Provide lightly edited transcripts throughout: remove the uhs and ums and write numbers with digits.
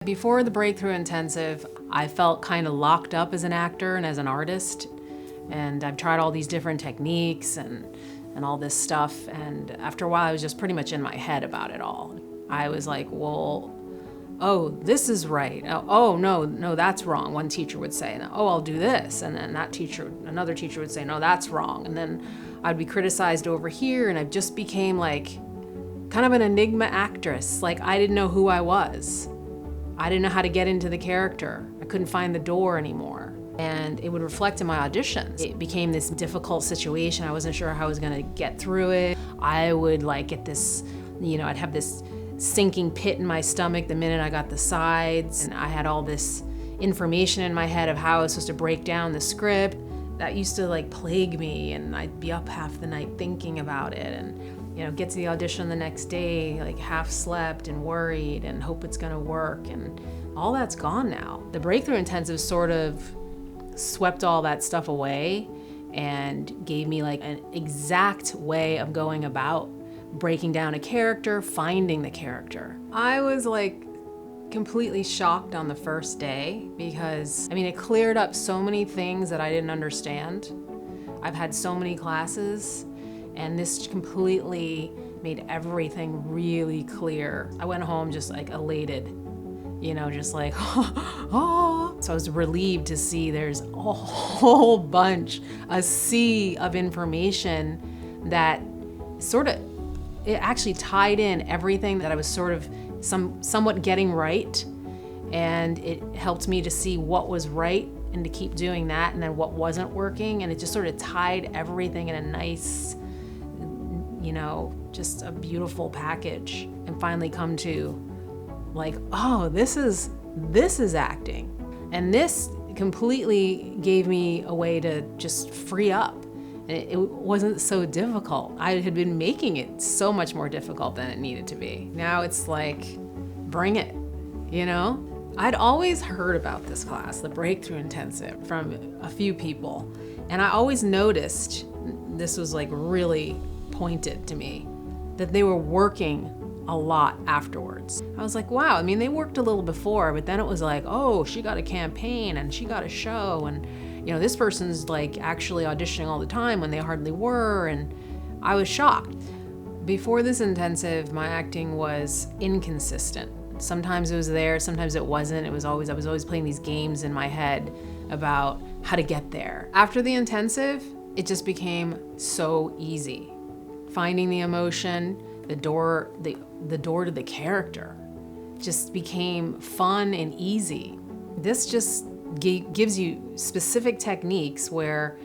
Before the Breakthrough Intensive, I felt kind of locked up as an actor and as an artist. And I've tried all these different techniques and all this stuff. And after a while, I was just pretty much in my head about it all. I was like, well, oh, this is right. Oh, no, that's wrong. One teacher would say, oh, I'll do this. And then another teacher would say, no, that's wrong. And then I'd be criticized over here, and I just became like kind of an enigma actress. Like, I didn't know who I was. I didn't know how to get into the character. I couldn't find the door anymore. And it would reflect in my auditions. It became this difficult situation. I wasn't sure how I was gonna get through it. I would like get this, I'd have this sinking pit in my stomach the minute I got the sides. And I had all this information in my head of how I was supposed to break down the script. That used to like plague me, and I'd be up half the night thinking about it, and get to the audition the next day, like half slept and worried and hope it's gonna work, and all that's gone now. The Breakthrough Intensive sort of swept all that stuff away and gave me like an exact way of going about breaking down a character, finding the character. I was like completely shocked on the first day because, it cleared up so many things that I didn't understand. I've had so many classes, and this completely made everything really clear. I went home just like elated, just like, oh. So I was relieved to see there's a whole bunch, a sea of information that it actually tied in everything that I was sort of somewhat getting right. And it helped me to see what was right and to keep doing that, and then what wasn't working. And it just sort of tied everything in a nice, just a beautiful package, and finally come to like, oh, this is acting. And this completely gave me a way to just free up. And it wasn't so difficult. I had been making it so much more difficult than it needed to be. Now it's like, bring it, I'd always heard about this class, the Breakthrough Intensive, from a few people. And I always noticed, this was like really pointed to me, that they were working a lot afterwards. I was like, wow, they worked a little before, but then it was like, oh, she got a campaign and she got a show, and this person's like actually auditioning all the time when they hardly were, and I was shocked. Before this intensive, my acting was inconsistent. Sometimes it was there, sometimes it wasn't. I was always playing these games in my head about how to get there. After the intensive, it just became so easy. Finding the emotion, the door to the character just became fun and easy. This just gives you specific techniques where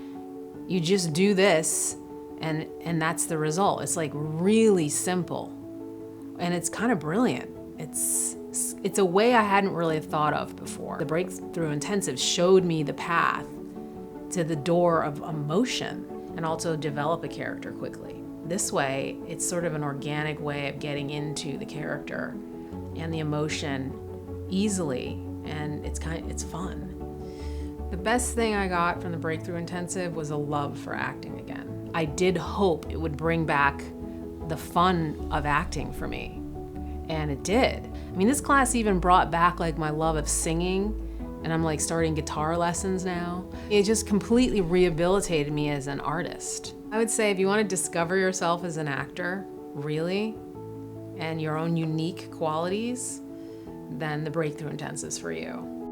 you just do this and that's the result. It's like really simple, and it's kind of brilliant. It's a way I hadn't really thought of before. The Breakthrough Intensive showed me the path to the door of emotion and also develop a character quickly. This way, it's sort of an organic way of getting into the character and the emotion easily, and it's fun. The best thing I got from the Breakthrough Intensive was a love for acting again. I did hope it would bring back the fun of acting for me, and it did. This class even brought back like my love of singing, and I'm like starting guitar lessons now. It just completely rehabilitated me as an artist. I would say if you want to discover yourself as an actor, really, and your own unique qualities, then the Breakthrough Intensive is for you.